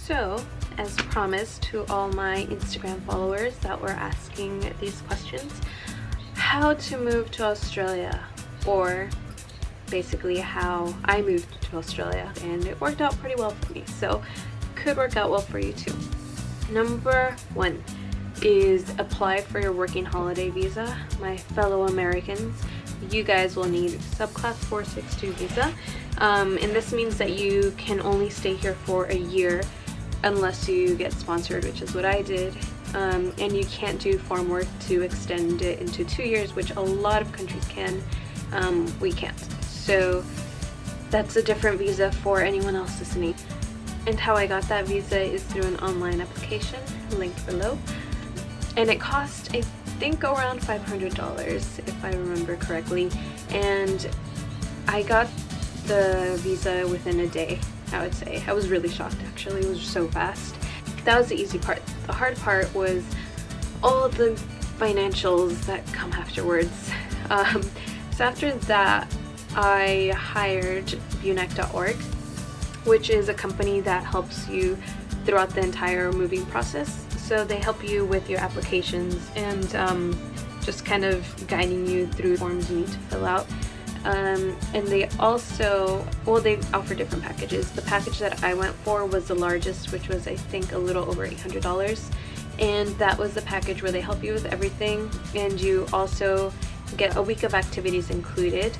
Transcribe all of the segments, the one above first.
So, as promised to all my Instagram followers that were asking these questions, how to move to Australia, or basically how I moved to Australia, and it worked out pretty well for me, so could work out well for you too. Number one is apply for your working holiday visa. My fellow Americans, you guys will need subclass 462 visa, and this means that you can only stay here for a year unless you get sponsored, which is what I did, and you can't do farm work to extend it into 2 years, which a lot of countries can. We can't. So that's a different visa for anyone else listening. And how I got that visa is through an online application, linked below, and it cost, I think, around $500 if I remember correctly, and I got the visa within a day, I would say. I was really shocked, actually. It was so fast. That was the easy part. The hard part was all of the financials that come afterwards. So after that, I hired Bunac.org, which is a company that helps you throughout the entire moving process. So they help you with your applications and just kind of guiding you through forms you need to fill out. And they also, well, they offer different packages. The package that I went for was the largest, which was, I think, a little over $800. And that was the package where they help you with everything, and you also get a week of activities included.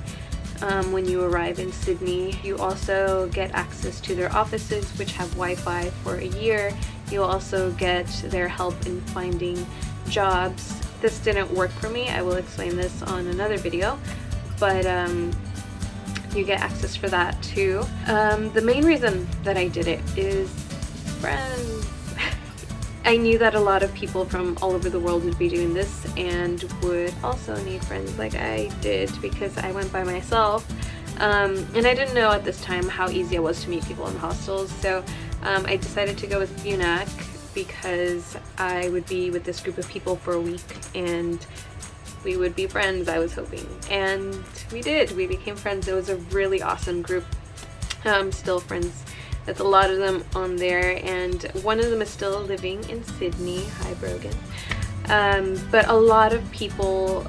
When you arrive in Sydney, you also get access to their offices, which have Wi-Fi for a year. You'll also get their help in finding jobs. This didn't work for me. I will explain this on another video, but you get access for that too. The main reason that I did it is friends. I knew that a lot of people from all over the world would be doing this and would also need friends like I did, because I went by myself, and I didn't know at this time how easy it was to meet people in hostels. So I decided to go with Bunac because I would be with this group of people for a week and we would be friends, I was hoping. And we did. We became friends. It was a really awesome group. Still friends with a lot of them on there, and one of them is still living in Sydney. Hi, Brogan. But a lot of people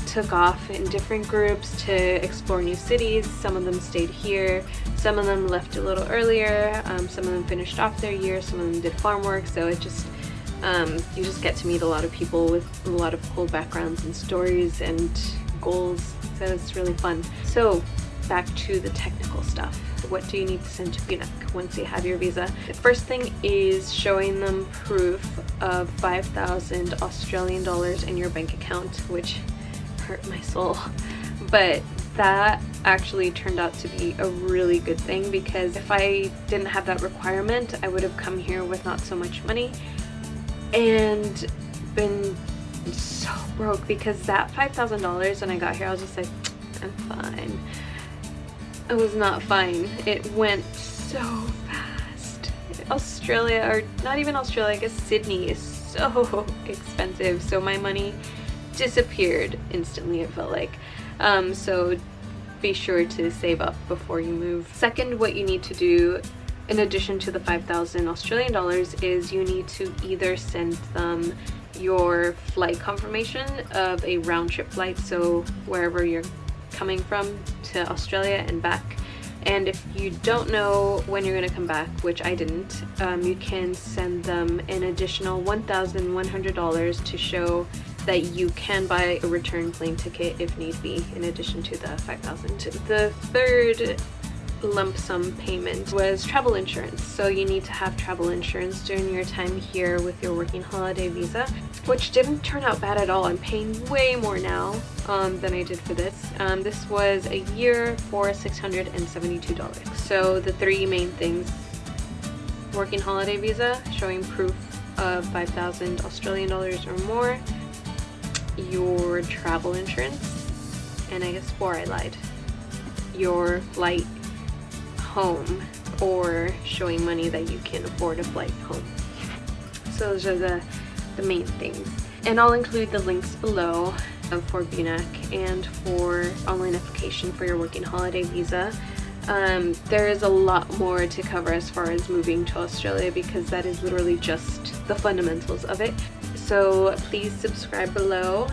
took off in different groups to explore new cities. Some of them stayed here, some of them left a little earlier, some of them finished off their year, some of them did farm work. So it just you just get to meet a lot of people with a lot of cool backgrounds and stories and goals, so it's really fun. So back to the technical stuff. What do you need to send to Bunac once you have your visa? The first thing is showing them proof of 5,000 Australian dollars in your bank account, which hurt my soul. But that actually turned out to be a really good thing, because if I didn't have that requirement, I would have come here with not so much money and been so broke, because that $5,000 when I got here, I was just like, I'm fine. It was not fine. It went so fast. Australia, or not even Australia, I guess Sydney is so expensive, so my money disappeared instantly, it felt like. So be sure to save up before you move. Second, what you need to do in addition to the 5,000 Australian dollars is you need to either send them your flight confirmation of a round-trip flight, so wherever you're coming from to Australia and back. And if you don't know when you're going to come back, which I didn't, you can send them an additional $1,100 to show that you can buy a return plane ticket if need be, in addition to the 5,000. The third lump sum payment was travel insurance. So you need to have travel insurance during your time here with your working holiday visa, which didn't turn out bad at all. I'm paying way more now than I did for this. This was a year for $672. So the three main things: working holiday visa, showing proof of 5,000 Australian dollars or more, your travel insurance, and I guess I lied, your flight home, or showing money that you can afford a flight home. So those are the main things. And I'll include the links below for Bunac and for online application for your working holiday visa. There is a lot more to cover as far as moving to Australia, because that is literally just the fundamentals of it. So please subscribe below,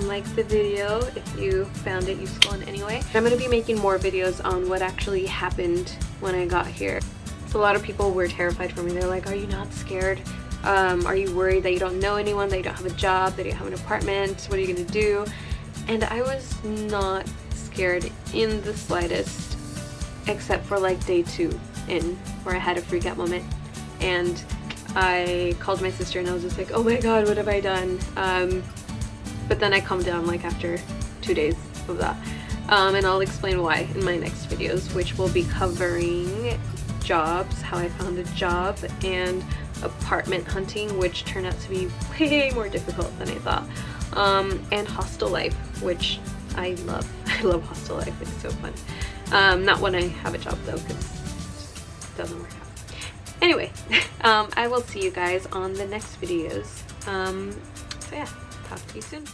like the video if you found it useful in any way. I'm going to be making more videos on what actually happened when I got here. So a lot of people were terrified for me. They're like, are you not scared? Are you worried that you don't know anyone, that you don't have a job, that you don't have an apartment? What are you going to do? And I was not scared in the slightest, except for like day 2 in, where I had a freak out moment. And I called my sister and I was just like, oh my god, what have I done? But then I calmed down like after 2 days of that. And I'll explain why in my next videos, which will be covering jobs, how I found a job, and apartment hunting, which turned out to be way more difficult than I thought. And hostel life, which I love. I love hostel life, it's so fun. Not when I have a job though, because it doesn't work out. Anyway, I will see you guys on the next videos. So yeah, talk to you soon.